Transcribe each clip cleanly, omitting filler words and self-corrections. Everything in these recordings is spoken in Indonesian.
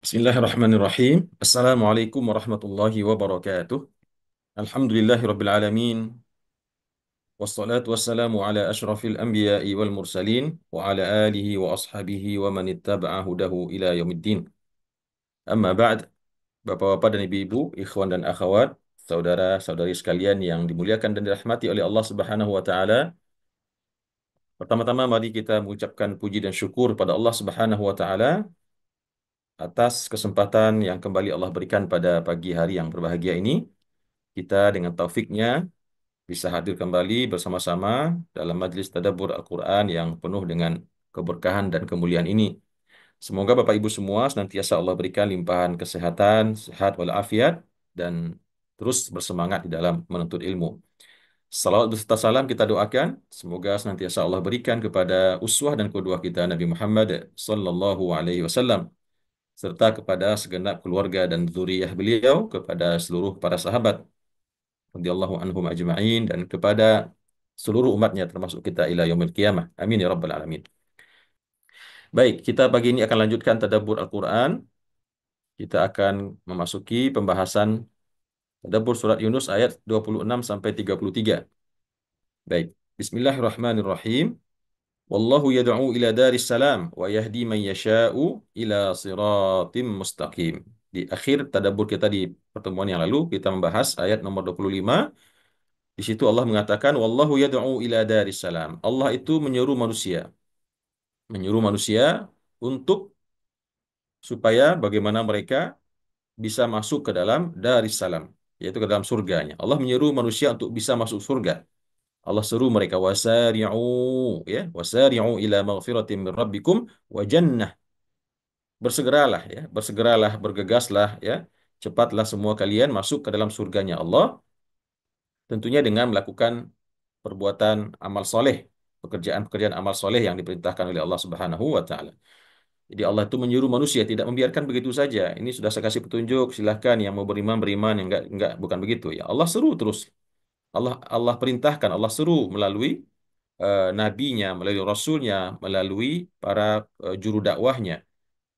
Bismillahirrahmanirrahim. Assalamualaikum warahmatullahi wabarakatuh. Alhamdulillahirabbil alamin. Wassalatu wassalamu ala asyrafil anbiya'i wal mursalin wa ala alihi wa ashabihi wa man ittaba'a hudahu ila yaumiddin. Amma ba'd. Bapak-bapak dan ibu-ibu, ikhwan dan akhwat, saudara-saudari sekalian yang dimuliakan dan dirahmati oleh Allah Subhanahu wa taala. Pertama-tama mari kita mengucapkan puji dan syukur pada Allah Subhanahu wa taala atas kesempatan yang kembali Allah berikan pada pagi hari yang berbahagia ini. Kita dengan taufiknya bisa hadir kembali bersama-sama dalam majlis tadabbur Al-Quran yang penuh dengan keberkahan dan kemuliaan ini. Semoga Bapak Ibu semua senantiasa Allah berikan limpahan kesehatan, sehat walafiat, dan terus bersemangat di dalam menuntut ilmu. Salawat beserta salam kita doakan, semoga senantiasa Allah berikan kepada uswah dan qudwah kita Nabi Muhammad sallallahu alaihi wasallam, serta kepada segenap keluarga dan zuriyah beliau, kepada seluruh para sahabat radhiyallahu anhum ajma'in, dan kepada seluruh umatnya termasuk kita ila yaumil qiyamah. Amin ya rabbal alamin. Baik, kita pagi ini akan lanjutkan tadabbur Al-Qur'an. Kita akan memasuki pembahasan tadabbur surat Yunus ayat 26 sampai 33. Baik, bismillahirrahmanirrahim. Wallahu yad'u ila daris salam wa yahdi man yasha'u ila siratim mustaqim. Di akhir tadabbur kita di pertemuan yang lalu kita membahas ayat nomor 25. Di situ Allah mengatakan wallahu yad'u ila daris salam. Allah itu menyuruh manusia untuk supaya bagaimana mereka bisa masuk ke dalam daris salam, yaitu ke dalam surganya. Allah menyuruh manusia untuk bisa masuk surga. Allah seru mereka wasari'u, ya, wasari'u ila maghfiratin min rabbikum wa jannah. Bersegeralah, ya, bersegeralah, bergegaslah, ya. Cepatlah semua kalian masuk ke dalam surganya Allah, tentunya dengan melakukan perbuatan amal soleh, pekerjaan-pekerjaan amal soleh yang diperintahkan oleh Allah Subhanahu wa taala. Jadi Allah itu menyuruh manusia, tidak membiarkan begitu saja. Ini sudah saya kasih petunjuk, silahkan yang mau beriman beriman, yang enggak bukan begitu ya. Allah seru terus. Allah perintahkan, Allah seru melalui nabinya, melalui rasulnya, melalui para juru dakwahnya.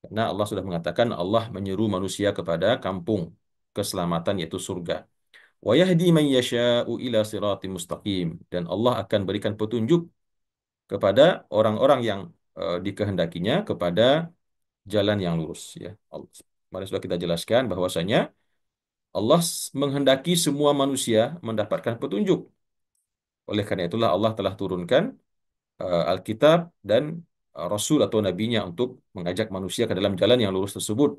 Karena Allah sudah mengatakan Allah menyeru manusia kepada kampung keselamatan yaitu surga. Wa yahdi man yasha'u ila siratim mustaqim, dan Allah akan berikan petunjuk kepada orang-orang yang dikehendakinya kepada jalan yang lurus, ya. Kemarin sudah kita jelaskan bahwasanya Allah menghendaki semua manusia mendapatkan petunjuk. Oleh karena itulah Allah telah turunkan Alkitab dan Rasul atau nabinya untuk mengajak manusia ke dalam jalan yang lurus tersebut.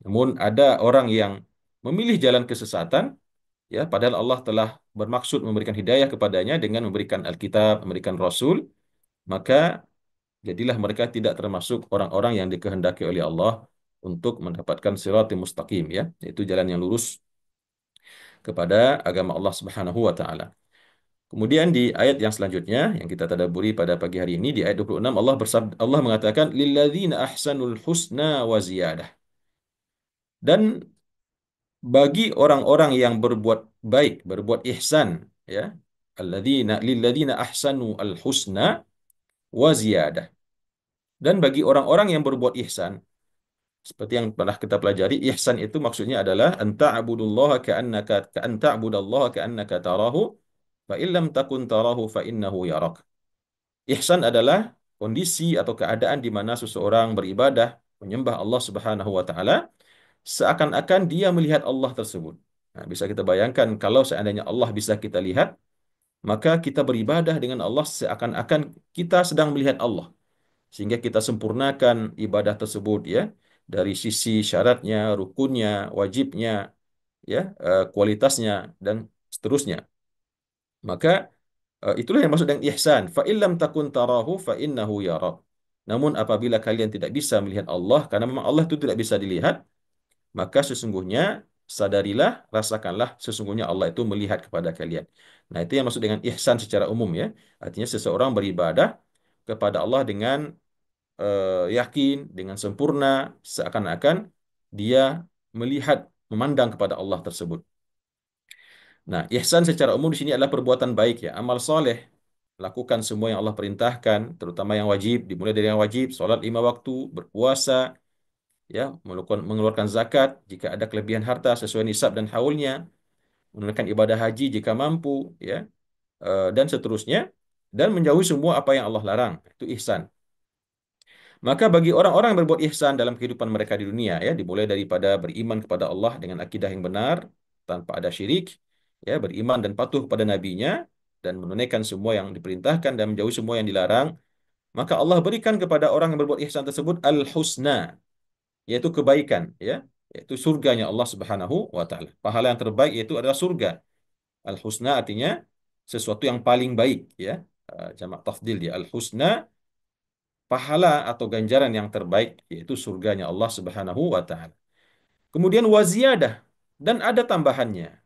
Namun ada orang yang memilih jalan kesesatan, ya, padahal Allah telah bermaksud memberikan hidayah kepadanya dengan memberikan Alkitab, memberikan Rasul, maka jadilah mereka tidak termasuk orang-orang yang dikehendaki oleh Allah untuk mendapatkan siratal mustaqim, ya, yaitu jalan yang lurus kepada agama Allah Subhanahu wa taala. Kemudian di ayat yang selanjutnya yang kita tadabburi pada pagi hari ini di ayat 26, Allah mengatakan lilladzina ahsanul husna wa ziyadah. Dan bagi orang-orang yang berbuat baik, berbuat ihsan, ya. Lilladzina ahsanu al husna wa ziyadah. Dan bagi orang-orang yang berbuat ihsan, seperti yang pernah kita pelajari, ihsan itu maksudnya adalah anta'budullaha ka'annaka tarahu fa illam takun tarahu fa innahu yarak. Ihsan adalah kondisi atau keadaan di mana seseorang beribadah, menyembah Allah Subhanahu wa taala seakan-akan dia melihat Allah tersebut. Nah, bisa kita bayangkan kalau seandainya Allah bisa kita lihat, maka kita beribadah dengan Allah seakan-akan kita sedang melihat Allah. Sehingga kita sempurnakan ibadah tersebut, ya, dari sisi syaratnya, rukunnya, wajibnya, ya, kualitasnya dan seterusnya. Maka itulah yang maksud dengan ihsan. Fa illam takun tarahu fa innahu yarak. Namun apabila kalian tidak bisa melihat Allah, karena memang Allah itu tidak bisa dilihat, maka sesungguhnya sadarilah, rasakanlah sesungguhnya Allah itu melihat kepada kalian. Nah, itu yang maksud dengan ihsan secara umum, ya. Artinya seseorang beribadah kepada Allah dengan yakin, dengan sempurna, seakan-akan dia melihat, memandang kepada Allah tersebut. Nah, ihsan secara umum di sini adalah perbuatan baik, ya, amal soleh. Lakukan semua yang Allah perintahkan, terutama yang wajib, dimulai dari yang wajib, sholat 5 waktu, berpuasa, ya, mengeluarkan zakat jika ada kelebihan harta sesuai nisab dan haulnya, menunaikan ibadah haji jika mampu, ya, dan seterusnya, dan menjauhi semua apa yang Allah larang. Itu ihsan. Maka bagi orang-orang yang berbuat ihsan dalam kehidupan mereka di dunia, ya, dimulai daripada beriman kepada Allah dengan akidah yang benar tanpa ada syirik, ya, beriman dan patuh kepada nabinya, dan menunaikan semua yang diperintahkan dan menjauhi semua yang dilarang, maka Allah berikan kepada orang yang berbuat ihsan tersebut al-husna, yaitu kebaikan, ya, yaitu surganya Allah Subhanahu wa taala. Pahala yang terbaik yaitu adalah surga. Al-husna artinya sesuatu yang paling baik, ya. Jamak tafdil dia. Al-husna, pahala atau ganjaran yang terbaik yaitu surganya Allah Subhanahu wa taala. Kemudian waziyadah, dan ada tambahannya.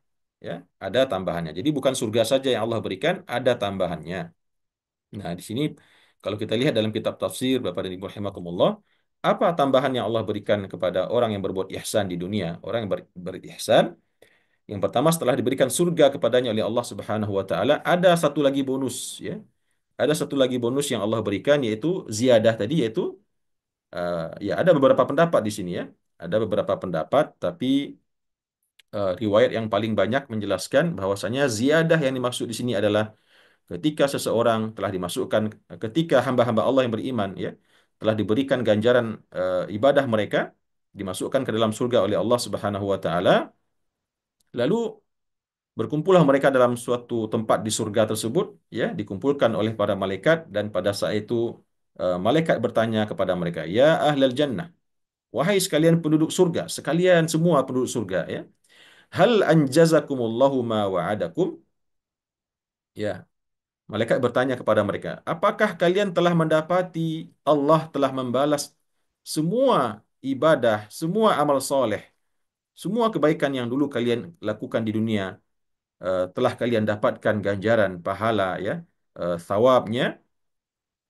Ya, ada tambahannya. Jadi bukan surga saja yang Allah berikan, ada tambahannya. Nah, di sini kalau kita lihat dalam kitab tafsir Bapak dan Ibu rahimakumullah, apa tambahan yang Allah berikan kepada orang yang berbuat ihsan di dunia? Orang yang berihsan, yang pertama setelah diberikan surga kepadanya oleh Allah Subhanahu wa taala, ada satu lagi bonus, ya. Ada satu lagi bonus yang Allah berikan, yaitu ziyadah tadi, yaitu ya, ada beberapa pendapat di sini, ya. Ada beberapa pendapat, tapi riwayat yang paling banyak menjelaskan bahwasanya ziyadah yang dimaksud di sini adalah ketika seseorang telah dimasukkan, ketika hamba-hamba Allah yang beriman, ya, telah diberikan ganjaran ibadah mereka, dimasukkan ke dalam surga oleh Allah Subhanahu wa taala, lalu berkumpullah mereka dalam suatu tempat di surga tersebut, ya, dikumpulkan oleh para malaikat, dan pada saat itu malaikat bertanya kepada mereka, ya ahlal jannah, wahai sekalian penduduk surga, sekalian semua penduduk surga, ya, hal anjazakumullahu ma wa'adakum, ya, malaikat bertanya kepada mereka, apakah kalian telah mendapati Allah telah membalas semua ibadah, semua amal soleh, semua kebaikan yang dulu kalian lakukan di dunia, telah kalian dapatkan ganjaran pahala, ya, thawabnya.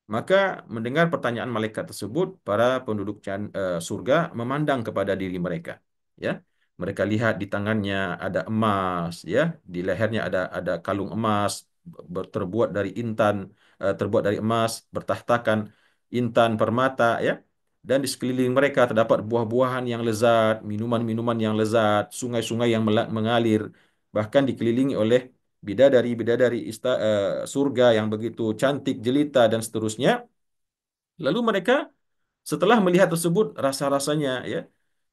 Maka mendengar pertanyaan malaikat tersebut, para penduduk surga memandang kepada diri mereka. Ya, mereka lihat di tangannya ada emas, ya, di lehernya ada kalung emas terbuat dari intan, terbuat dari emas, bertahtakan intan permata, ya. Dan di sekeliling mereka terdapat buah-buahan yang lezat, minuman-minuman yang lezat, sungai-sungai yang mengalir, bahkan dikelilingi oleh bidadari-bidadari surga yang begitu cantik jelita dan seterusnya. Lalu mereka setelah melihat tersebut, rasa-rasanya, ya,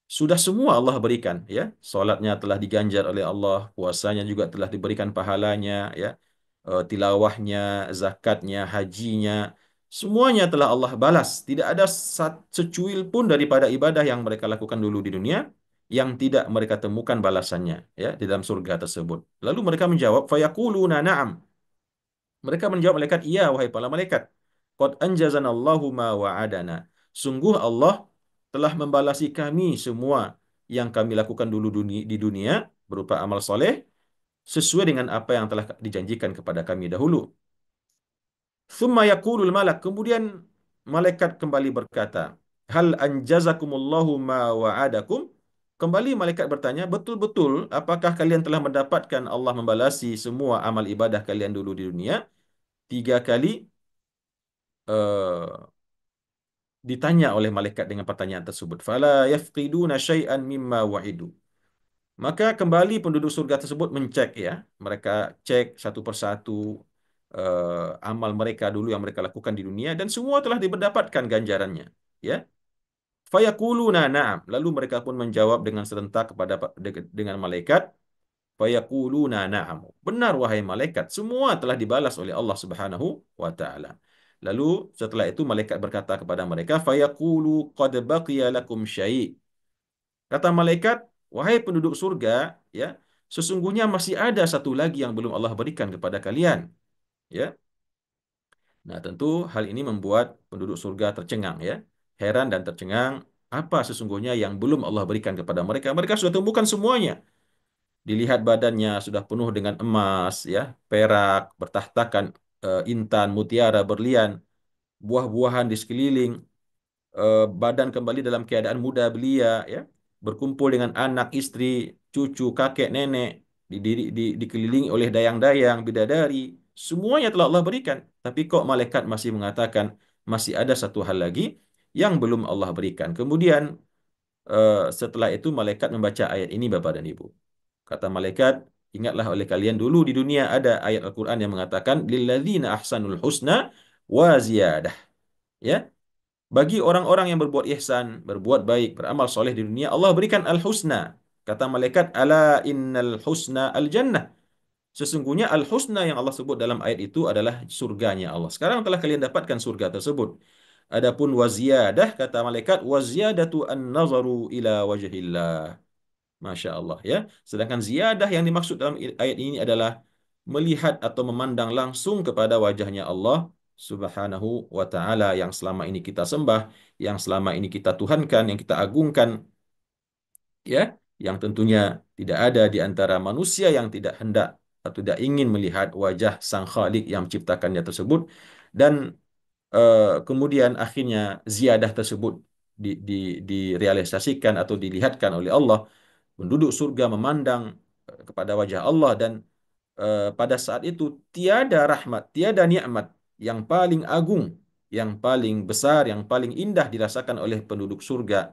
sudah semua Allah berikan, ya. Salatnya telah diganjar oleh Allah, puasanya juga telah diberikan pahalanya, ya. Tilawahnya, zakatnya, hajinya, semuanya telah Allah balas. Tidak ada secuil pun daripada ibadah yang mereka lakukan dulu di dunia yang tidak mereka temukan balasannya, ya, di dalam surga tersebut. Lalu mereka menjawab, fayaquluna na'am. Mereka menjawab malaikat, iya wahai para malaikat. Qad anjazanallahu ma wa'adana. Sungguh Allah telah membalasi kami semua yang kami lakukan dulu di dunia berupa amal soleh sesuai dengan apa yang telah dijanjikan kepada kami dahulu. Thumma yaqulul malak. Kemudian malaikat kembali berkata, hal anjazakumullahu ma wa'adakum. Kembali malaikat bertanya, betul-betul apakah kalian telah mendapatkan Allah membalasi semua amal ibadah kalian dulu di dunia? Tiga kali eh, ditanya oleh malaikat dengan pertanyaan tersebut. Fala yafqiduna syai'an mimma wa'idu. Maka kembali penduduk surga tersebut mencek, ya. Mereka cek satu persatu amal mereka dulu yang mereka lakukan di dunia, dan semua telah didapatkan ganjarannya. Ya. Fayaquluna na'am. Lalu mereka pun menjawab dengan serentak kepada dengan malaikat. Fayaquluna na'am. Benar wahai malaikat, semua telah dibalas oleh Allah Subhanahu wa taala. Lalu setelah itu malaikat berkata kepada mereka, fayaqulu qad baqiya lakum syai'. Kata malaikat, wahai penduduk surga, ya, sesungguhnya masih ada satu lagi yang belum Allah berikan kepada kalian, ya. Nah, tentu hal ini membuat penduduk surga tercengang, ya. Heran dan tercengang, apa sesungguhnya yang belum Allah berikan kepada mereka? Mereka sudah temukan semuanya. Dilihat badannya sudah penuh dengan emas, ya, perak, bertahtakan intan, mutiara, berlian, buah-buahan di sekeliling, badan kembali dalam keadaan muda belia, ya, berkumpul dengan anak, istri, cucu, kakek, nenek, dikelilingi oleh dayang-dayang, bidadari, semuanya telah Allah berikan. Tapi kok malaikat masih mengatakan masih ada satu hal lagi yang belum Allah berikan. Kemudian Setelah itu malaikat membaca ayat ini Bapak dan Ibu. Kata malaikat, ingatlah oleh kalian dulu di dunia ada ayat Al-Quran yang mengatakan lilladzina ahsanul husna wa ziyadah. Ya, bagi orang-orang yang berbuat ihsan, berbuat baik, beramal soleh di dunia, Allah berikan al-husna. Kata malaikat, ala innal husna al-jannah. Sesungguhnya al-husna yang Allah sebut dalam ayat itu adalah surganya Allah. Sekarang telah kalian dapatkan surga tersebut. Adapun waziyadah, kata malaikat, waziyadatu an-nazaru ila wajhillah. Masya Allah ya. Sedangkan ziyadah yang dimaksud dalam ayat ini adalah melihat atau memandang langsung kepada wajahnya Allah Subhanahu wa taala yang selama ini kita sembah, yang selama ini kita tuhankan, yang kita agungkan ya, yang tentunya tidak ada di antara manusia yang tidak hendak atau tidak ingin melihat wajah Sang Khalik yang menciptakannya tersebut dan kemudian akhirnya ziyadah tersebut di, di, direalisasikan atau dilihatkan oleh Allah penduduk surga memandang kepada wajah Allah dan pada saat itu tiada rahmat, tiada nikmat yang paling agung, yang paling besar, yang paling indah dirasakan oleh penduduk surga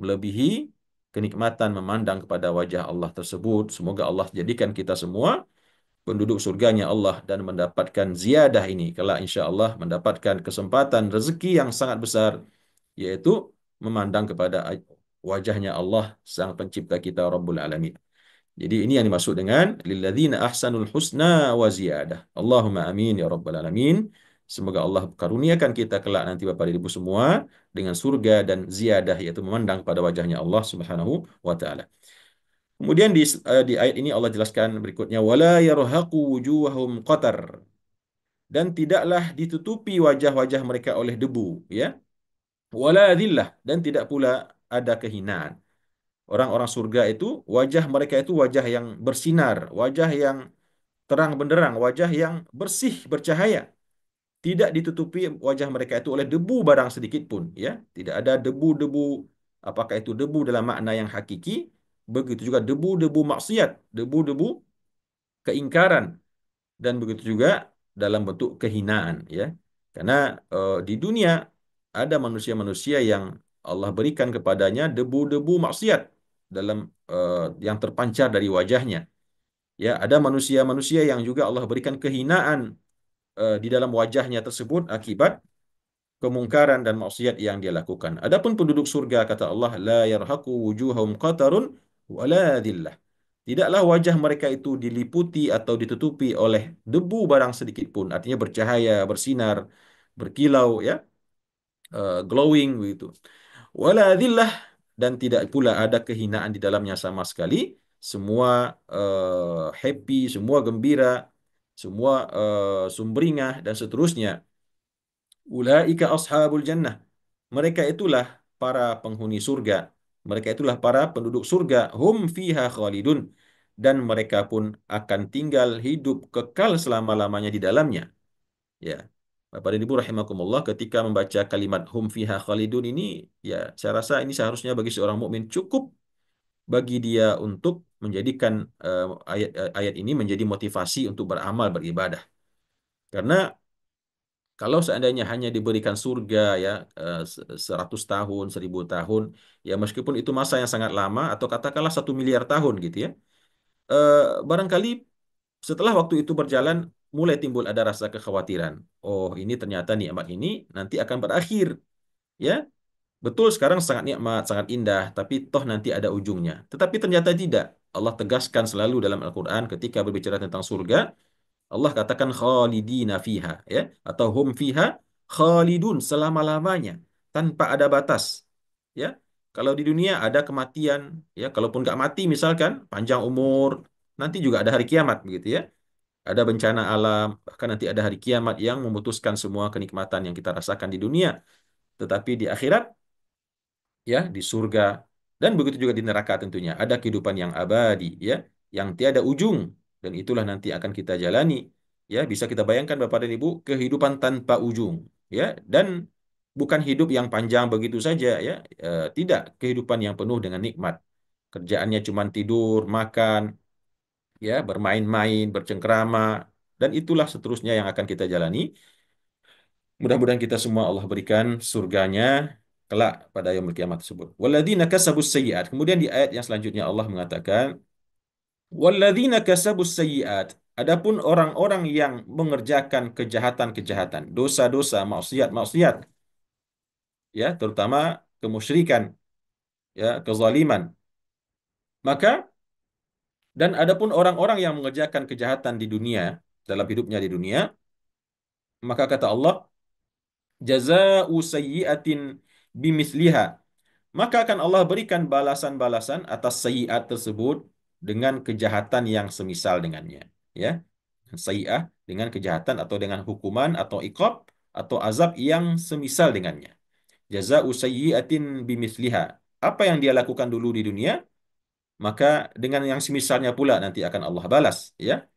melebihi kenikmatan memandang kepada wajah Allah tersebut. Semoga Allah jadikan kita semua penduduk surganya Allah dan mendapatkan ziyadah ini. Kelak insya Allah mendapatkan kesempatan rezeki yang sangat besar, yaitu memandang kepada wajahnya Allah, Sang Pencipta kita, Rabbul Alamin. Jadi ini yang dimaksud dengan lilladzina ahsanul husna wa ziyadah. Allahumma amin ya rabbal alamin. Semoga Allah karuniakan kita kelak nanti Bapak dan Ibu semua dengan surga dan ziyadah yaitu memandang pada wajahnya Allah Subhanahu wa taala. Kemudian di ayat ini Allah jelaskan berikutnya wala yarhaqu wujuhahum qatar dan tidaklah ditutupi wajah-wajah mereka oleh debu ya. Wala dhillah dan tidak pula ada kehinaan. Orang-orang surga itu wajah mereka itu wajah yang bersinar, wajah yang terang benderang, wajah yang bersih, bercahaya. Tidak ditutupi wajah mereka itu oleh debu barang sedikit pun, ya. Tidak ada debu-debu, apakah itu debu dalam makna yang hakiki, begitu juga debu-debu maksiat, debu-debu keingkaran, dan begitu juga dalam bentuk kehinaan, ya. Karena di dunia ada manusia-manusia yang Allah berikan kepadanya debu-debu maksiat dalam yang terpancar dari wajahnya. Ya, ada manusia-manusia yang juga Allah berikan kehinaan di dalam wajahnya tersebut akibat kemungkaran dan maksiat yang dia lakukan. Adapun penduduk surga kata Allah la yarhaqu wujuhum qatarun wala dhillah. Tidaklah wajah mereka itu diliputi atau ditutupi oleh debu barang sedikit pun, artinya bercahaya, bersinar, berkilau ya, glowing begitu. Wala dhillah dan tidak pula ada kehinaan di dalamnya sama sekali. Semua happy, semua gembira, semua sumringah dan seterusnya. Ulaika ashabul jannah. Mereka itulah para penghuni surga. Mereka itulah para penduduk surga. Hum fiha khalidun. Dan mereka pun akan tinggal hidup kekal selama-lamanya di dalamnya. Ya. Bapak dan Ibu rahimakumullah, ketika membaca kalimat hum fiha khalidun ini, ya saya rasa ini seharusnya bagi seorang mukmin cukup bagi dia untuk menjadikan ayat ini menjadi motivasi untuk beramal beribadah. Karena kalau seandainya hanya diberikan surga ya 100 tahun, 1000 tahun, ya meskipun itu masa yang sangat lama atau katakanlah 1 miliar tahun gitu ya, eh, barangkali setelah waktu itu berjalan mulai timbul ada rasa kekhawatiran. Oh ini ternyata nikmat ini nanti akan berakhir, ya betul sekarang sangat nikmat, sangat indah, tapi toh nanti ada ujungnya. Tetapi ternyata tidak. Allah tegaskan selalu dalam Al-Quran ketika berbicara tentang surga. Allah katakan khalidina fiha ya atau hum fiha khalidun selama-lamanya tanpa ada batas ya. Kalau di dunia ada kematian ya, kalaupun nggak mati misalkan panjang umur, nanti juga ada hari kiamat begitu ya. Ada bencana alam, bahkan nanti ada hari kiamat yang memutuskan semua kenikmatan yang kita rasakan di dunia. Tetapi di akhirat ya di surga dan begitu juga di neraka tentunya ada kehidupan yang abadi ya yang tiada ujung dan itulah nanti akan kita jalani ya bisa kita bayangkan Bapak dan Ibu kehidupan tanpa ujung ya dan bukan hidup yang panjang begitu saja ya. Tidak kehidupan yang penuh dengan nikmat kerjaannya cuma tidur makan ya bermain-main bercengkrama dan itulah seterusnya yang akan kita jalani. Mudah-mudahan kita semua Allah berikan surganya kelak pada yaumul kiamat tersebut. Walladzina kasabus sayyi'at. Kemudian di ayat yang selanjutnya Allah mengatakan, walladzina kasabus sayyi'at. Adapun orang-orang yang mengerjakan kejahatan-kejahatan, dosa-dosa, maksiat-maksiat, ya, terutama kemusyrikan, ya, kezaliman. Maka dan adapun orang-orang yang mengerjakan kejahatan di dunia, dalam hidupnya di dunia, maka kata Allah, jaza'u sayyi'atin bimisliha. Maka akan Allah berikan balasan-balasan atas sayyi'at tersebut dengan kejahatan yang semisal dengannya. Ya, sayyi'ah dengan kejahatan atau dengan hukuman atau iqab atau azab yang semisal dengannya. Jaza'u sayyi'atin bimisliha. Apa yang dia lakukan dulu di dunia, maka dengan yang semisalnya pula nanti akan Allah balas. Ya,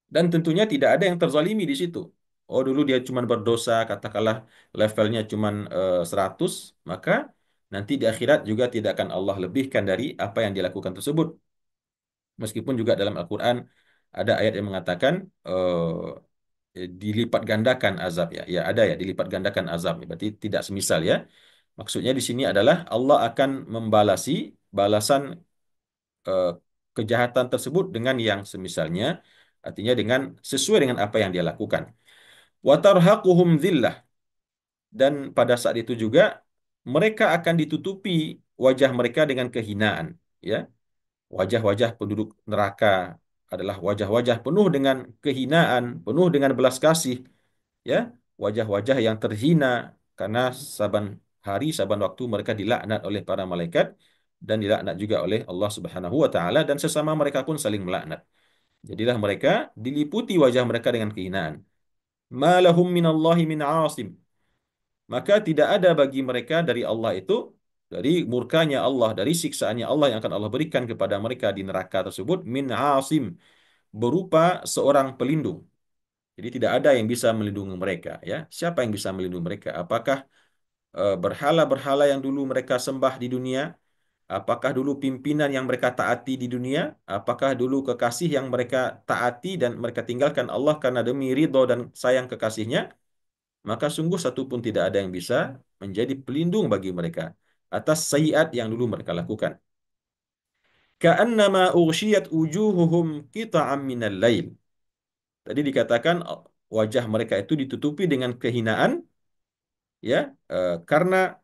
dan tentunya tidak ada yang terzalimi di situ. Oh, dulu dia cuma berdosa, katakanlah levelnya cuma 100, maka nanti di akhirat juga tidak akan Allah lebihkan dari apa yang dilakukan tersebut. Meskipun juga dalam Al-Quran ada ayat yang mengatakan dilipat gandakan azab ya. Ya ada ya, dilipat gandakan azab. Berarti tidak semisal ya. Maksudnya di sini adalah Allah akan membalasi balasan eh, kejahatan tersebut dengan yang semisalnya, artinya dengan sesuai dengan apa yang dia lakukan. Wa tarhaquhum dhillah, dan pada saat itu juga mereka akan ditutupi wajah mereka dengan kehinaan, ya. Wajah-wajah penduduk neraka adalah wajah-wajah penuh dengan kehinaan, penuh dengan belas kasih, ya. Wajah-wajah yang terhina karena saban hari, saban waktu mereka dilaknat oleh para malaikat dan dilaknat juga oleh Allah Subhanahu wa taala, dan sesama mereka pun saling melaknat. Jadilah mereka diliputi wajah mereka dengan kehinaan. Ma lahum minallahi min 'asim. Maka tidak ada bagi mereka dari Allah itu, dari murkanya Allah, dari siksaannya Allah yang akan Allah berikan kepada mereka di neraka tersebut, min 'asim, berupa seorang pelindung. Jadi tidak ada yang bisa melindungi mereka, ya. Siapa yang bisa melindungi mereka? Apakah berhala-berhala yang dulu mereka sembah di dunia? Apakah dulu pimpinan yang mereka taati di dunia? Apakah dulu kekasih yang mereka taati dan mereka tinggalkan Allah karena demi ridho dan sayang kekasihnya? Maka sungguh satu pun tidak ada yang bisa menjadi pelindung bagi mereka atas sayiat yang dulu mereka lakukan. Ka'annama ughsyiyat wujuhuhum qita'am minal lail. Tadi dikatakan wajah mereka itu ditutupi dengan kehinaan, ya, karena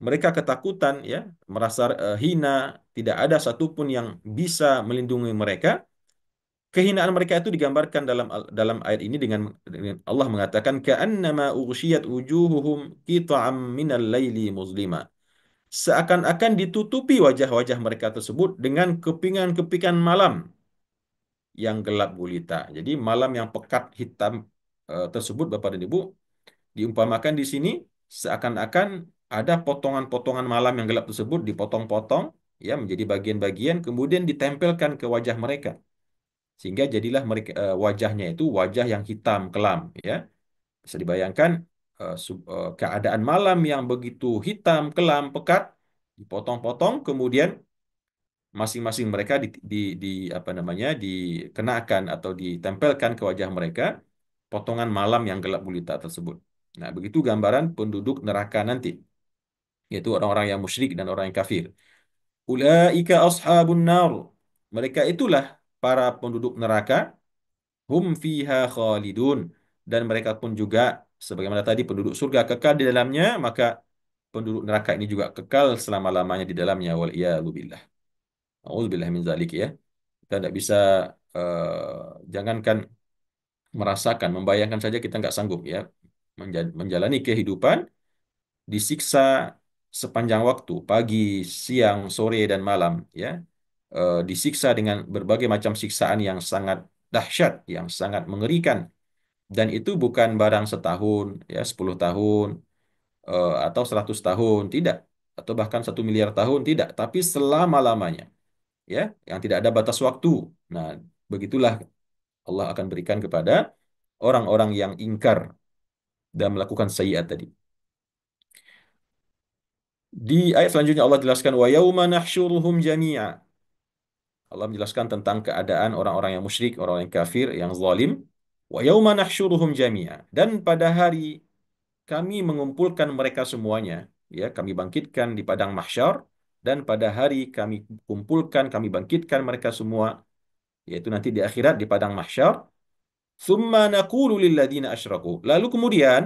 mereka ketakutan, ya, merasa hina, tidak ada satupun yang bisa melindungi mereka. Kehinaan mereka itu digambarkan dalam ayat ini dengan Allah mengatakan ka'annama ughsyiyat wujuhuhum qita'am minal laili muzlima. Seakan-akan ditutupi wajah-wajah mereka tersebut dengan kepingan-kepingan malam yang gelap gulita. Jadi malam yang pekat hitam tersebut Bapak dan Ibu diumpamakan di sini seakan-akan ada potongan-potongan malam yang gelap tersebut dipotong-potong, ya, menjadi bagian-bagian kemudian ditempelkan ke wajah mereka. Sehingga jadilah mereka wajahnya itu wajah yang hitam kelam, ya. Bisa dibayangkan keadaan malam yang begitu hitam kelam pekat dipotong-potong kemudian masing-masing mereka di apa namanya dikenakan atau ditempelkan ke wajah mereka potongan malam yang gelap gulita tersebut. Nah, begitu gambaran penduduk neraka nanti, yaitu orang-orang yang musyrik dan orang yang kafir. Ulaika ashabun nar. Mereka itulah para penduduk neraka. Hum fiha khalidun. Dan mereka pun juga, sebagaimana tadi penduduk surga kekal di dalamnya, maka penduduk neraka ini juga kekal selama-lamanya di dalamnya. Wal iyadu billah. A'udzubillah min zalik, ya. Kita tidak bisa, jangankan merasakan, membayangkan saja kita nggak sanggup, ya. Menjalani kehidupan disiksa sepanjang waktu, pagi, siang, sore, dan malam, ya. Disiksa dengan berbagai macam siksaan yang sangat dahsyat, yang sangat mengerikan. Dan itu bukan barang setahun, ya, 10 tahun, atau 100 tahun, tidak. Atau bahkan 1 miliar tahun, tidak. Tapi selama-lamanya, ya, yang tidak ada batas waktu. Nah, begitulah Allah akan berikan kepada orang-orang yang ingkar dan melakukan sayiat tadi. Di ayat selanjutnya Allah jelaskan wa yauma nahsyuruhum jami'a. Allah menjelaskan tentang keadaan orang-orang yang musyrik, orang yang kafir, yang zalim. Wa yauma nahsyuruhum jami'a. Dan pada hari kami mengumpulkan mereka semuanya. ya kami bangkitkan di padang mahsyar, dan pada hari kami kumpulkan, kami bangkitkan mereka semua, yaitu nanti di akhirat di padang mahsyar. Tsumma naqulu lilladzina asyraku. Lalu kemudian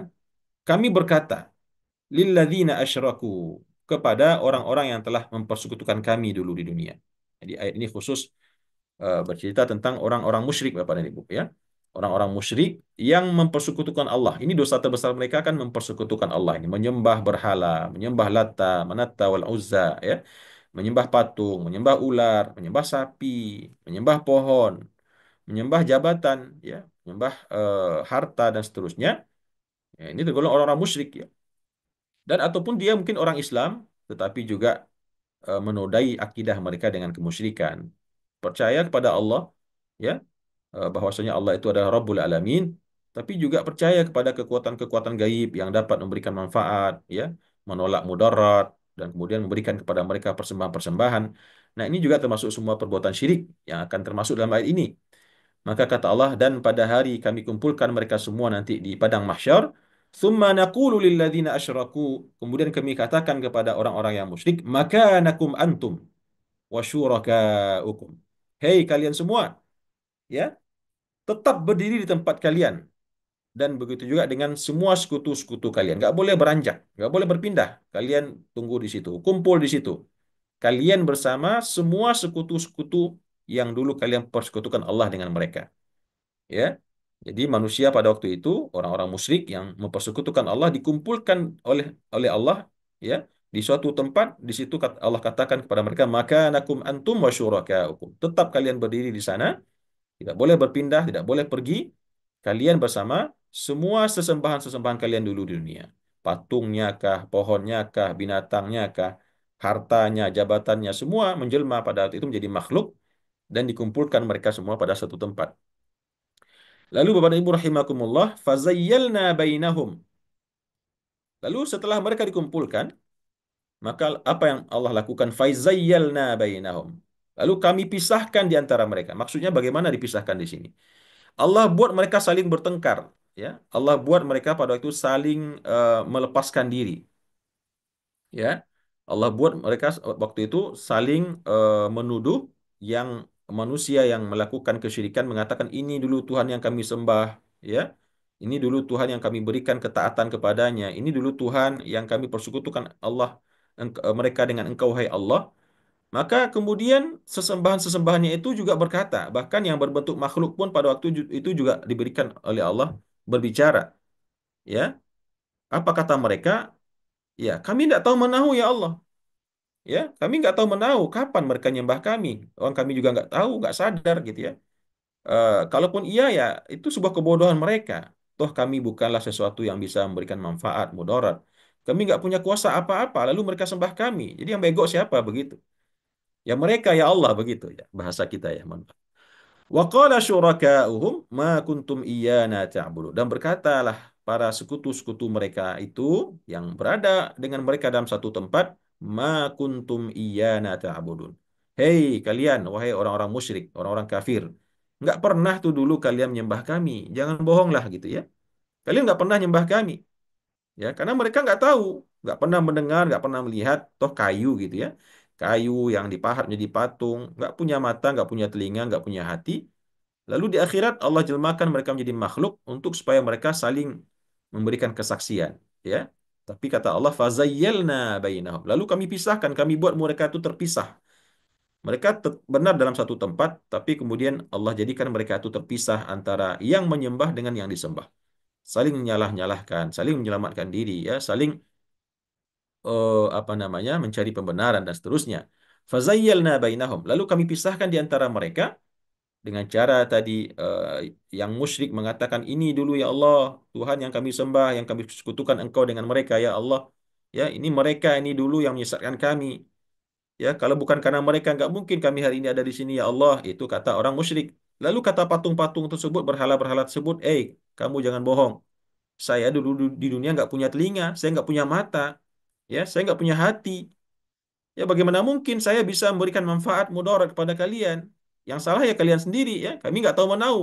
kami berkata lilladzina asyraku, kepada orang-orang yang telah mempersekutukan kami dulu di dunia. Jadi ayat ini khusus bercerita tentang orang-orang musyrik Bapak dan Ibu ya. Orang-orang musyrik yang mempersekutukan Allah. Ini dosa terbesar mereka kan mempersekutukan Allah ini, menyembah berhala, menyembah Lata, Manata wal Uzza ya. Menyembah patung, menyembah ular, menyembah sapi, menyembah pohon, menyembah jabatan ya, menyembah harta dan seterusnya. Ya, ini tergolong orang-orang musyrik ya. Dan ataupun dia mungkin orang Islam tetapi juga menodai akidah mereka dengan kemusyrikan. Percaya kepada Allah ya, bahwasanya Allah itu adalah Rabbul Alamin, tapi juga percaya kepada kekuatan-kekuatan gaib yang dapat memberikan manfaat, ya, menolak mudarat, dan kemudian memberikan kepada mereka persembahan-persembahan. Nah, ini juga termasuk semua perbuatan syirik yang akan termasuk dalam ayat ini. Maka kata Allah, dan pada hari kami kumpulkan mereka semua nanti di padang mahsyar, thumma naqulu lilladzina asyraku, kemudian kami katakan kepada orang-orang yang musyrik, makanakum antum wa syurakaukum. Hei kalian semua, ya, tetap berdiri di tempat kalian, dan begitu juga dengan semua sekutu-sekutu kalian. Nggak boleh beranjak, nggak boleh berpindah. Kalian tunggu di situ, kumpul di situ. Kalian bersama semua sekutu-sekutu yang dulu kalian persekutukan Allah dengan mereka. Ya, jadi manusia pada waktu itu orang-orang musyrik yang mempersekutukan Allah dikumpulkan oleh oleh Allah, ya, di suatu tempat. Di situ Allah katakan kepada mereka, maka nakum antum wa syurakaukum. Tetap kalian berdiri di sana, tidak boleh berpindah, tidak boleh pergi. Kalian bersama semua sesembahan-sesembahan kalian dulu di dunia. Patungnya kah, pohonnya kah, binatangnya kah, hartanya, jabatannya, semua menjelma pada waktu itu menjadi makhluk dan dikumpulkan mereka semua pada satu tempat. Lalu Bapak dan Ibu rahimakumullah, fazayyalna bainahum. Lalu setelah mereka dikumpulkan, maka apa yang Allah lakukan? Faizayyalna bainahum. Lalu kami pisahkan di antara mereka. Maksudnya bagaimana dipisahkan di sini? Allah buat mereka saling bertengkar, ya. Allah buat mereka pada waktu saling melepaskan diri, ya. Allah buat mereka waktu itu saling menuduh yang manusia yang melakukan kesyirikan mengatakan ini dulu Tuhan yang kami sembah, ya. Ini dulu Tuhan yang kami berikan ketaatan kepadanya. Ini dulu Tuhan yang kami persekutukan Allah mereka dengan Engkau hai Allah. Maka kemudian sesembahan-sesembahannya itu juga berkata, bahkan yang berbentuk makhluk pun pada waktu itu juga diberikan oleh Allah berbicara, ya. Apa kata mereka? Ya, kami tidak tahu menahu ya Allah. Ya, kami nggak tahu menahu kapan mereka nyembah kami. Orang kami juga nggak tahu, nggak sadar gitu ya. Kalaupun iya ya, itu sebuah kebodohan mereka. Toh kami bukanlah sesuatu yang bisa memberikan manfaat, mudarat. Kami nggak punya kuasa apa-apa, lalu mereka sembah kami. Jadi yang bego siapa begitu? Ya mereka ya Allah begitu ya bahasa kita ya. Mohon maaf. Wa qala syuraka'uhum ma kuntum iyyana ta'budun. Dan berkatalah para sekutu-sekutu mereka itu yang berada dengan mereka dalam satu tempat, ma kuntum iyyana ta'budun. Hei kalian, wahai orang-orang musyrik, orang-orang kafir, nggak pernah tuh dulu kalian menyembah kami. Jangan bohonglah gitu ya. Kalian nggak pernah nyembah kami. Ya, karena mereka nggak tahu, nggak pernah mendengar, nggak pernah melihat, toh kayu gitu ya, kayu yang dipahat menjadi patung, nggak punya mata, nggak punya telinga, nggak punya hati. Lalu di akhirat Allah jelmakan mereka menjadi makhluk untuk supaya mereka saling memberikan kesaksian, ya. Tapi kata Allah, fazayyalna bainahum. Lalu kami pisahkan, kami buat mereka itu terpisah. Mereka benar dalam satu tempat, tapi kemudian Allah jadikan mereka itu terpisah antara yang menyembah dengan yang disembah. Saling menyalah-nyalahkan, saling menyelamatkan diri, ya, saling apa namanya mencari pembenaran dan seterusnya. Fazayyalna bainahum. Lalu kami pisahkan di antara mereka dengan cara tadi yang musyrik mengatakan ini dulu ya Allah Tuhan yang kami sembah, yang kami sekutukan Engkau dengan mereka ya Allah. Ya, ini mereka ini dulu yang menyesatkan kami. Ya, kalau bukan karena mereka nggak mungkin kami hari ini ada di sini ya Allah. Itu kata orang musyrik. Lalu kata patung-patung tersebut, berhala-berhala tersebut, kamu jangan bohong. Saya dulu di dunia nggak punya telinga, saya nggak punya mata, ya, saya nggak punya hati. Ya, bagaimana mungkin saya bisa memberikan manfaat mudarat kepada kalian? Yang salah ya kalian sendiri, ya. Kami nggak tahu menahu.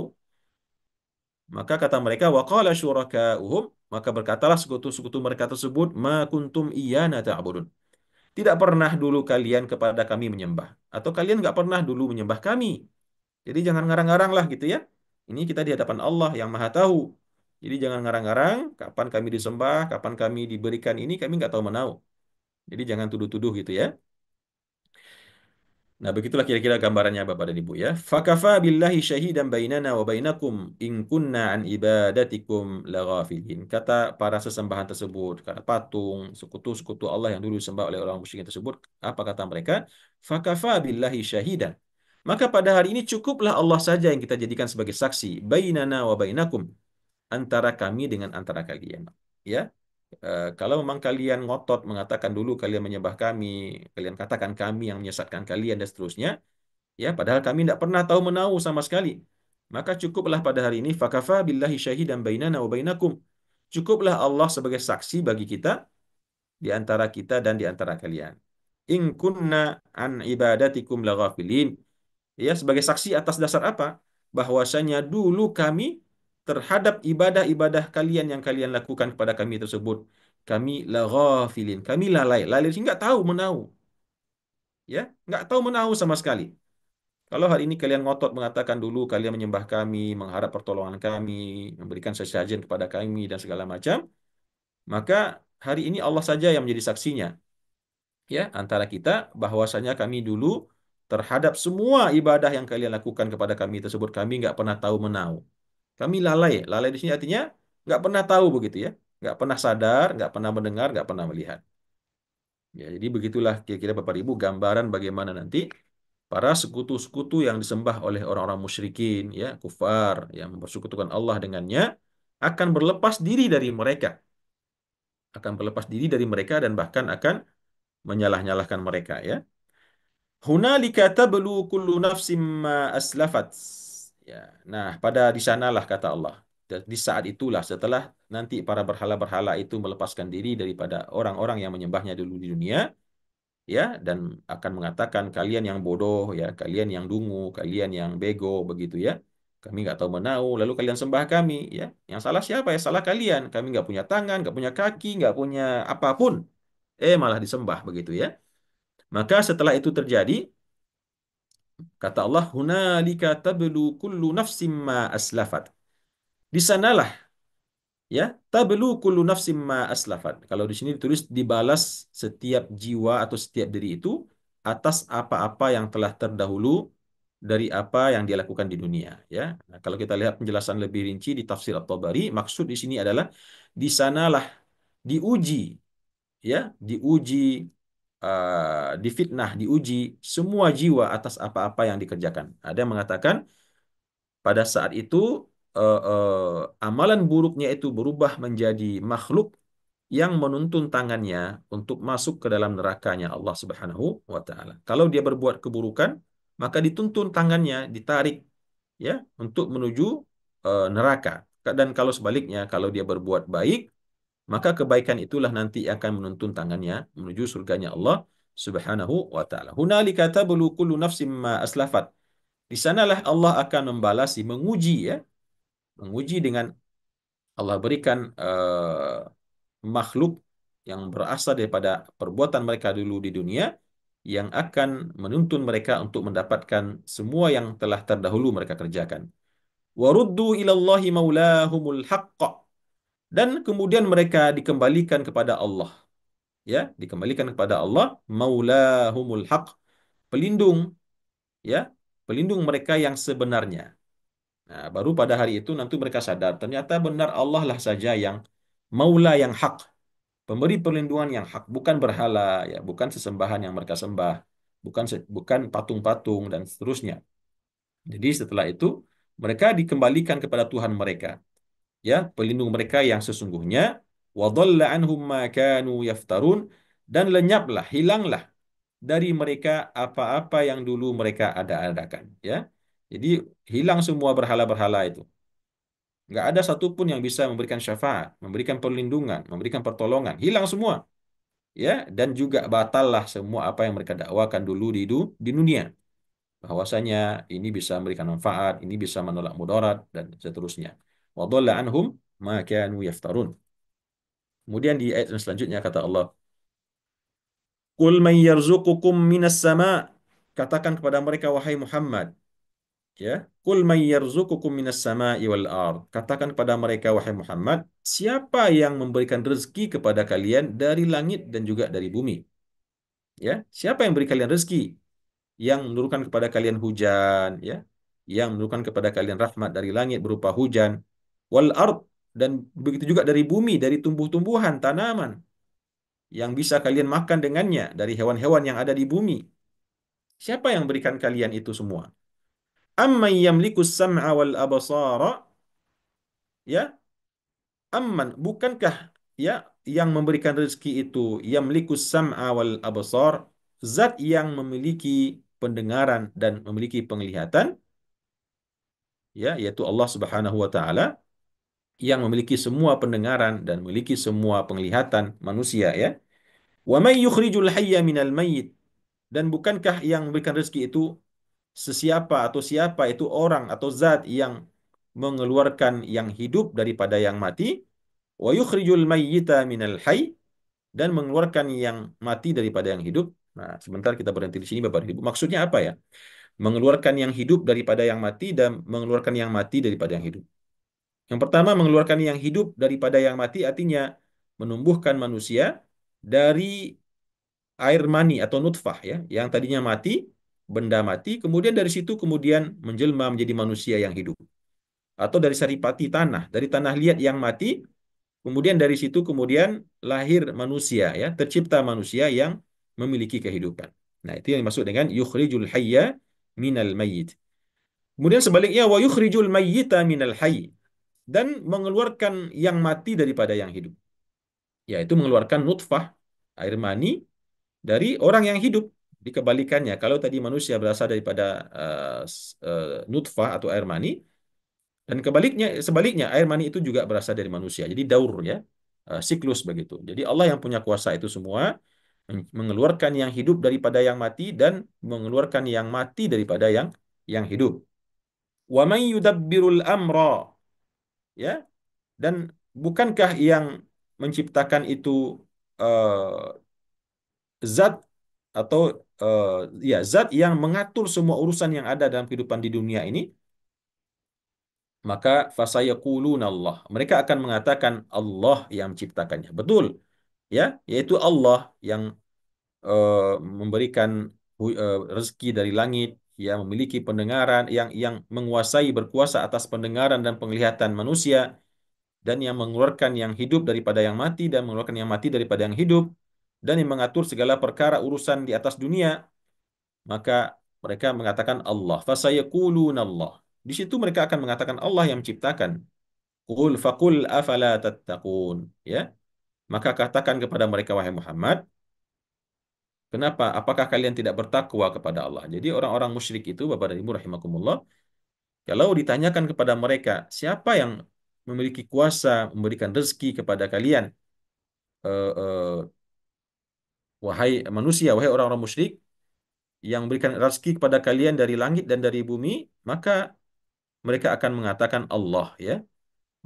Maka kata mereka, waqala syuraka'uhum, maka berkatalah sekutu-sekutu mereka tersebut, ma kuntum iyana ta'budun. Tidak pernah dulu kalian kepada kami menyembah. Atau kalian nggak pernah dulu menyembah kami. Jadi jangan ngarang-ngarang lah gitu ya. Ini kita di hadapan Allah yang Maha Tahu. Jadi jangan ngarang-ngarang, kapan kami disembah, kapan kami diberikan ini, kami nggak tahu menau. Jadi jangan tuduh-tuduh gitu ya. Nah, begitulah kira-kira gambarannya Bapak dan Ibu ya. Fakafa billahi syahidan bainana wa bainakum in kunna an ibadatikum laghafilin. Kata para sesembahan tersebut, kata patung, sekutu-sekutu Allah yang dulu disembah oleh orang musyrikin tersebut, apa kata mereka? Fakafa billahi syahidan. Maka pada hari ini cukuplah Allah saja yang kita jadikan sebagai saksi bainana wa bainakum, antara kami dengan antara kalian. Ya, kalau memang kalian ngotot mengatakan dulu kalian menyembah kami, kalian katakan kami yang menyesatkan kalian dan seterusnya, ya padahal kami tidak pernah tahu menahu sama sekali. Maka cukuplah pada hari ini fakafa billahi syahidan bainana wa bainakum. Cukuplah Allah sebagai saksi bagi kita di antara kita dan di antara kalian. In kunna an ibadatikum laghafilin. Ya, sebagai saksi atas dasar apa? Bahwasanya dulu kami terhadap ibadah-ibadah kalian yang kalian lakukan kepada kami tersebut, kami laghafilin. Kami lalai. Lalai sehingga nggak tahu menahu. Ya, nggak tahu menahu sama sekali. Kalau hari ini kalian ngotot mengatakan dulu kalian menyembah kami, mengharap pertolongan kami, memberikan sesajen kepada kami dan segala macam, maka hari ini Allah saja yang menjadi saksinya, ya, antara kita bahwasanya kami dulu terhadap semua ibadah yang kalian lakukan kepada kami tersebut kami nggak pernah tahu menahu. Kami lalai. Lalai di sini artinya nggak pernah tahu begitu ya, nggak pernah sadar, nggak pernah mendengar, nggak pernah melihat. Ya, jadi begitulah kira-kira Bapak Ibu gambaran bagaimana nanti para sekutu-sekutu yang disembah oleh orang-orang musyrikin, ya, kufar, yang mempersekutukan Allah dengannya, akan berlepas diri dari mereka. Akan berlepas diri dari mereka dan bahkan akan menyalah-nyalahkan mereka, ya. Hunalika tablu kullu nafsim ma aslafat. Ya. Nah, pada di sanalah kata Allah. Di saat itulah setelah nanti para berhala-berhala itu melepaskan diri daripada orang-orang yang menyembahnya dulu di dunia, ya, dan akan mengatakan kalian yang bodoh ya, kalian yang dungu, kalian yang bego begitu ya, kami nggak tahu menahu lalu kalian sembah kami, ya, yang salah siapa? Ya salah kalian, kami nggak punya tangan, nggak punya kaki, nggak punya apapun, malah disembah begitu ya. Maka setelah itu terjadi, kata Allah, hunalika tablu kullu nafsim ma aslafat. Di sanalah, ya, tablu kullu nafsim ma aslafat. Kalau di sini ditulis dibalas setiap jiwa atau setiap diri itu atas apa-apa yang telah terdahulu dari apa yang dia lakukan di dunia, ya. Nah, kalau kita lihat penjelasan lebih rinci di tafsir At-Tabari, maksud di sini adalah di sanalah diuji, ya, diuji, difitnah, diuji semua jiwa atas apa-apa yang dikerjakan. Ada yang mengatakan pada saat itu amalan buruknya itu berubah menjadi makhluk yang menuntun tangannya untuk masuk ke dalam nerakanya Allah Subhanahu wa taala. Kalau dia berbuat keburukan, maka dituntun tangannya, ditarik, ya, untuk menuju neraka. Dan kalau sebaliknya, kalau dia berbuat baik, maka kebaikan itulah nanti akan menuntun tangannya menuju surganya Allah Subhanahu wa taala. Hunalika tablu kullu nafsin ma aslafat. Di sanalah Allah akan membalasi, menguji, ya, menguji dengan Allah berikan makhluk yang berasal daripada perbuatan mereka dulu di dunia yang akan menuntun mereka untuk mendapatkan semua yang telah terdahulu mereka kerjakan. Waruddu ilallahi maulahumul haqq. Dan kemudian mereka dikembalikan kepada Allah. Ya, dikembalikan kepada Allah, maulahumul haqq, pelindung, ya, pelindung mereka yang sebenarnya. Nah, baru pada hari itu nanti mereka sadar ternyata benar Allah lah saja yang maula yang hak, pemberi perlindungan yang hak, bukan berhala, ya, bukan sesembahan yang mereka sembah, bukan patung-patung dan seterusnya. Jadi setelah itu mereka dikembalikan kepada Tuhan mereka, ya, pelindung mereka yang sesungguhnya. Wa dhalla anhum ma kanu yaftarun, dan lenyaplah, hilanglah dari mereka apa-apa yang dulu mereka ada-adakan, ya. Jadi hilang semua berhala-berhala itu. Nggak ada satupun yang bisa memberikan syafaat, memberikan perlindungan, memberikan pertolongan. Hilang semua. Ya, dan juga batallah semua apa yang mereka dakwakan dulu di dunia. Bahwasanya ini bisa memberikan manfaat, ini bisa menolak mudarat, dan seterusnya. wa dhalla anhum ma kanu yaftarun. Kemudian di ayat selanjutnya kata Allah, "Qul man yarzuqukum minas sama." Katakan kepada mereka wahai Muhammad, ya. "Qul man yarzuqukum minas sama'i wal ard." Katakan kepada mereka wahai Muhammad, siapa yang memberikan rezeki kepada kalian dari langit dan juga dari bumi? Ya, siapa yang beri kalian rezeki? Yang menurunkan kepada kalian hujan, ya. Yang menurunkan kepada kalian rahmat dari langit berupa hujan, wal ard, dan begitu juga dari bumi, dari tumbuh-tumbuhan, tanaman yang bisa kalian makan dengannya, dari hewan-hewan yang ada di bumi. Siapa yang berikan kalian itu semua? Amman yamlikus sam'a wal absara, ya. Amman, bukankah, ya, yang memberikan rezeki itu yamlikus sam'a wal absar, zat yang memiliki pendengaran dan memiliki penglihatan, ya, yaitu Allah Subhanahu wa taala yang memiliki semua pendengaran dan memiliki semua penglihatan manusia, ya. Wa may yukhrijul hayya minal mayyit, dan bukankah yang memberikan rezeki itu sesiapa atau siapa itu orang atau zat yang mengeluarkan yang hidup daripada yang mati, wa yukhrijul mayyita minal hayy, dan mengeluarkan yang mati daripada yang hidup. Nah, sebentar kita berhenti di sini Bapak Ibu. Maksudnya apa ya? Mengeluarkan yang hidup daripada yang mati dan mengeluarkan yang mati daripada yang hidup. Yang pertama, mengeluarkan yang hidup daripada yang mati artinya menumbuhkan manusia dari air mani atau nutfah, ya, yang tadinya mati, benda mati, kemudian dari situ kemudian menjelma menjadi manusia yang hidup. Atau dari saripati tanah, dari tanah liat yang mati, kemudian dari situ kemudian lahir manusia, ya, tercipta manusia yang memiliki kehidupan. Nah, itu yang dimaksud dengan yukhrijul hayya minal mayyit. Kemudian sebaliknya wa yukhrijul mayyita minal hayy, dan mengeluarkan yang mati daripada yang hidup, yaitu mengeluarkan nutfah, air mani, dari orang yang hidup. Dikebalikannya, kalau tadi manusia berasal daripada nutfah atau air mani, dan sebaliknya air mani itu juga berasal dari manusia. Jadi daur, ya, siklus begitu. Jadi Allah yang punya kuasa itu semua, mengeluarkan yang hidup daripada yang mati dan mengeluarkan yang mati daripada yang hidup. Wa man yudabbirul amra, ya, dan bukankah yang menciptakan itu eh, zat atau eh, ya, zat yang mengatur semua urusan yang ada dalam kehidupan di dunia ini? Maka fasayaquluna Allah. Mereka akan mengatakan Allah yang menciptakannya. Betul, ya, yaitu Allah yang memberikan rezeki dari langit, yang memiliki pendengaran, yang menguasai, berkuasa atas pendengaran dan penglihatan manusia, dan yang mengeluarkan yang hidup daripada yang mati dan mengeluarkan yang mati daripada yang hidup, dan yang mengatur segala perkara urusan di atas dunia. Maka mereka mengatakan Allah. Fasayaquluna Allah. Di situ mereka akan mengatakan Allah yang menciptakan. Qul faqul afala tattaqun, ya. Maka katakan kepada mereka wahai Muhammad, kenapa? Apakah kalian tidak bertakwa kepada Allah? Jadi orang-orang musyrik itu, Bapak dan Ibu rahimakumullah, kalau ditanyakan kepada mereka, siapa yang memiliki kuasa memberikan rezeki kepada kalian, eh, eh, wahai manusia, wahai orang-orang musyrik, yang memberikan rezeki kepada kalian dari langit dan dari bumi, maka mereka akan mengatakan Allah, ya.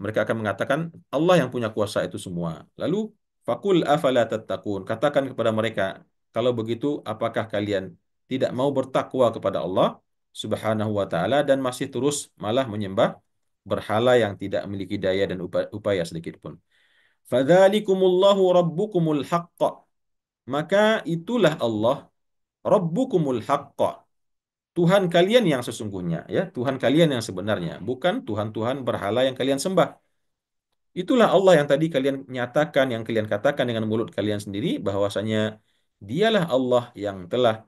Mereka akan mengatakan Allah yang punya kuasa itu semua. Lalu fakul afala tattaqun. Katakan kepada mereka, kalau begitu apakah kalian tidak mau bertakwa kepada Allah Subhanahu wa taala dan masih terus malah menyembah berhala yang tidak memiliki daya dan upaya sedikit pun. Fadzalikumullahu rabbukumul haqq. Maka itulah Allah rabbukumul haqq. Tuhan kalian yang sesungguhnya, ya, Tuhan kalian yang sebenarnya, bukan Tuhan-Tuhan berhala yang kalian sembah. Itulah Allah yang tadi kalian nyatakan, yang kalian katakan dengan mulut kalian sendiri, bahwasanya dialah Allah yang telah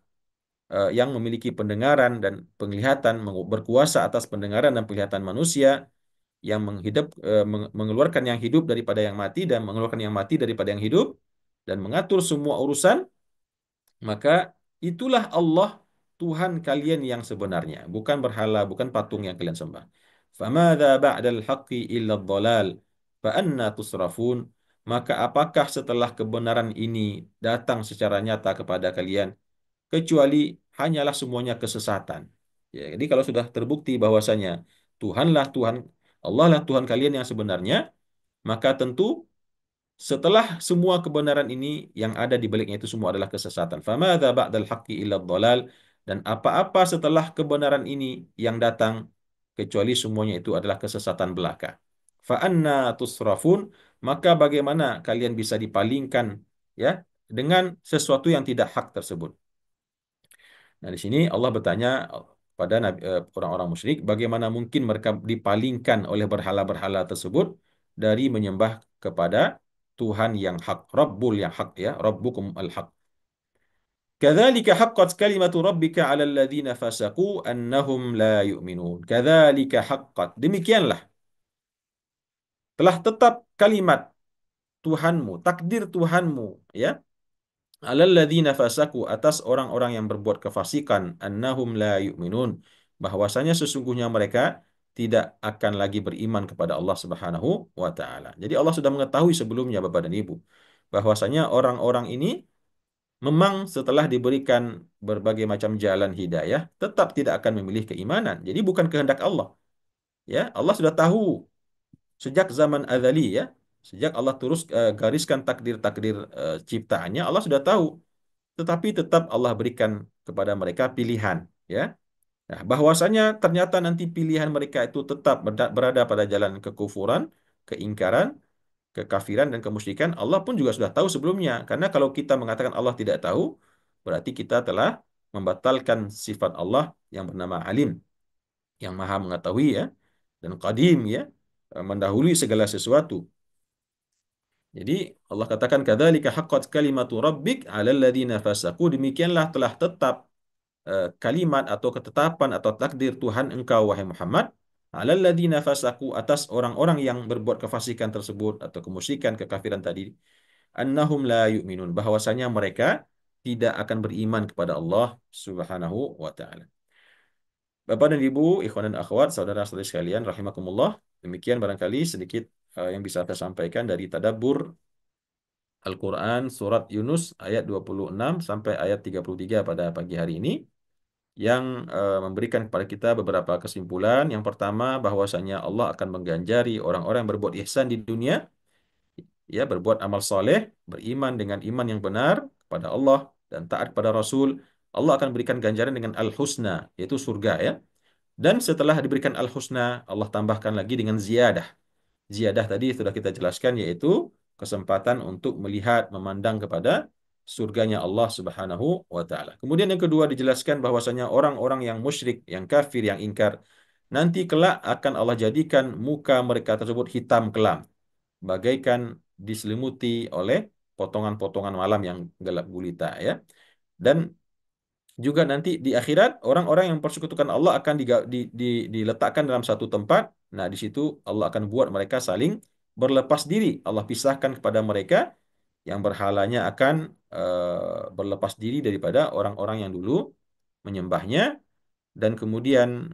yang memiliki pendengaran dan penglihatan, berkuasa atas pendengaran dan penglihatan manusia, yang mengeluarkan yang hidup daripada yang mati dan mengeluarkan yang mati daripada yang hidup, dan mengatur semua urusan. Maka itulah Allah Tuhan kalian yang sebenarnya, bukan berhala, bukan patung yang kalian sembah. Famadza ba'dal haqqi illa dhalal fa anna tusrafun. Maka apakah setelah kebenaran ini datang secara nyata kepada kalian, kecuali hanyalah semuanya kesesatan. Ya, jadi kalau sudah terbukti bahwasanya Tuhanlah Tuhan, Allah lah Tuhan kalian yang sebenarnya, maka tentu setelah semua kebenaran ini yang ada di baliknya itu semua adalah kesesatan. Famadza ba'dal haqqi illa dhalal, dan apa-apa setelah kebenaran ini yang datang kecuali semuanya itu adalah kesesatan belaka. Fa anna tusrafun, maka bagaimana kalian bisa dipalingkan ya dengan sesuatu yang tidak hak tersebut. Nah, di sini Allah bertanya pada orang-orang musyrik, bagaimana mungkin mereka dipalingkan oleh berhala-berhala tersebut dari menyembah kepada Tuhan yang hak, Rabbul yang hak ya, Rabbukum al-haq. Kadzalika haqqat kalimatu rabbika 'alal ladzina fasaqu annahum la yu'minun. Kadzalika haqqat. Demikianlah telah tetap kalimat Tuhanmu, takdir Tuhanmu ya, alalladzina fasaku, atas orang-orang yang berbuat kefasikan, annahum la yu'minun, bahwasanya sesungguhnya mereka tidak akan lagi beriman kepada Allah Subhanahu wa taala. Jadi Allah sudah mengetahui sebelumnya Bapak dan Ibu bahwasanya orang-orang ini memang setelah diberikan berbagai macam jalan hidayah tetap tidak akan memilih keimanan. Jadi bukan kehendak Allah. Ya, Allah sudah tahu sejak zaman azali ya. Sejak Allah terus gariskan takdir-takdir ciptaannya, Allah sudah tahu, tetapi tetap Allah berikan kepada mereka pilihan ya. Nah, bahwasanya ternyata nanti pilihan mereka itu tetap berada pada jalan kekufuran, keingkaran, kekafiran dan kemusyrikan, Allah pun juga sudah tahu sebelumnya. Karena kalau kita mengatakan Allah tidak tahu, berarti kita telah membatalkan sifat Allah yang bernama Alim, yang Maha mengetahui ya, dan Qadim ya, mendahului segala sesuatu. Jadi Allah katakan kadzalika haqqat kalimatu rabbik 'alal ladzina fasaqu, demikianlah telah tetap kalimat atau ketetapan atau takdir Tuhan engkau wahai Muhammad, 'alal ladzina fasaqu, atas orang-orang yang berbuat kefasikan tersebut atau kemusyrikan, kekafiran tadi, annahum la yu'minun, bahwasanya mereka tidak akan beriman kepada Allah Subhanahu wa taala. Bapak dan Ibu, ikhwan dan akhwat, saudara-saudari sekalian rahimakumullah, demikian barangkali sedikit yang bisa saya sampaikan dari tadabbur Al-Quran surat Yunus ayat 26 sampai ayat 33 pada pagi hari ini, yang memberikan kepada kita beberapa kesimpulan. Yang pertama, bahwasanya Allah akan mengganjari orang-orang yang berbuat ihsan di dunia, ya, berbuat amal soleh, beriman dengan iman yang benar kepada Allah dan taat pada Rasul. Allah akan berikan ganjaran dengan al-husna, yaitu surga ya. Dan setelah diberikan al-husna, Allah tambahkan lagi dengan ziyadah. Ziyadah tadi sudah kita jelaskan, yaitu kesempatan untuk melihat, memandang kepada surganya Allah Subhanahu wa taala. Kemudian yang kedua dijelaskan bahwasanya orang-orang yang musyrik, yang kafir, yang ingkar, nanti kelak akan Allah jadikan muka mereka tersebut hitam kelam, bagaikan diselimuti oleh potongan-potongan malam yang gelap gulita ya. Dan juga nanti di akhirat orang-orang yang persekutukan Allah akan diletakkan dalam satu tempat. Nah, di situ Allah akan buat mereka saling berlepas diri. Allah pisahkan kepada mereka, yang berhalanya akan berlepas diri daripada orang-orang yang dulu menyembahnya. Dan kemudian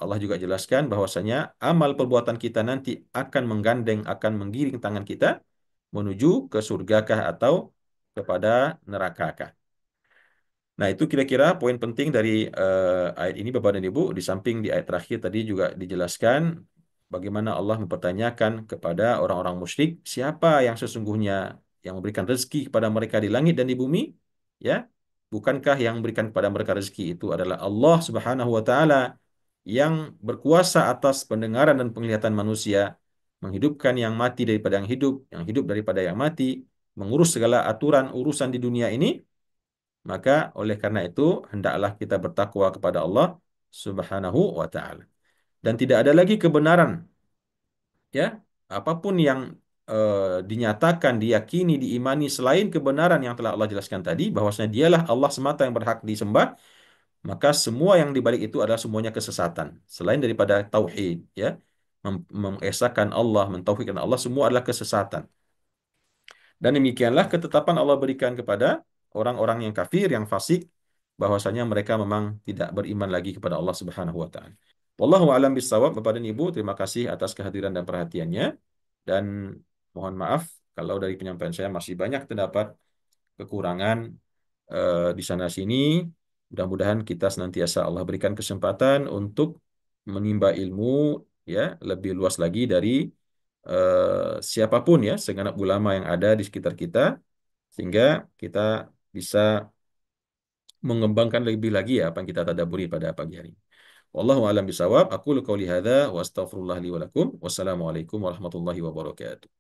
Allah juga jelaskan bahwasanya amal perbuatan kita nanti akan menggandeng, akan menggiring tangan kita menuju ke surgakah atau kepada nerakakah. Nah, itu kira-kira poin penting dari ayat ini, Bapak dan Ibu. Di samping di ayat terakhir tadi juga dijelaskan bagaimana Allah mempertanyakan kepada orang-orang musyrik, siapa yang sesungguhnya yang memberikan rezeki kepada mereka di langit dan di bumi? Ya, bukankah yang memberikan kepada mereka rezeki itu adalah Allah Subhanahu wa taala, yang berkuasa atas pendengaran dan penglihatan manusia, menghidupkan yang mati daripada yang hidup daripada yang mati, mengurus segala aturan urusan di dunia ini. Maka oleh karena itu hendaklah kita bertakwa kepada Allah Subhanahu wa taala. Dan tidak ada lagi kebenaran ya, apapun yang dinyatakan, diyakini, diimani selain kebenaran yang telah Allah jelaskan tadi, bahwasanya dialah Allah semata yang berhak disembah, maka semua yang dibalik itu adalah semuanya kesesatan. Selain daripada tauhid ya, mengesahkan Allah, mentauhidkan Allah, semua adalah kesesatan. Dan demikianlah ketetapan Allah berikan kepada orang-orang yang kafir, yang fasik, bahwasanya mereka memang tidak beriman lagi kepada Allah Subhanahu wa taala. Wallahu a'lam bissawab. Bapak dan Ibu, terima kasih atas kehadiran dan perhatiannya, dan mohon maaf kalau dari penyampaian saya masih banyak terdapat kekurangan di sana sini. Mudah-mudahan kita senantiasa Allah berikan kesempatan untuk menimba ilmu ya, lebih luas lagi dari siapapun ya, segenap ulama yang ada di sekitar kita, sehingga kita bisa mengembangkan lebih lagi ya apa yang kita tadaburi pada pagi hari. Wallahu a'lam bisawab. Aku qauli hadza wa astaghfirullah li wa lakum. Wassalamualaikum warahmatullahi wabarakatuh.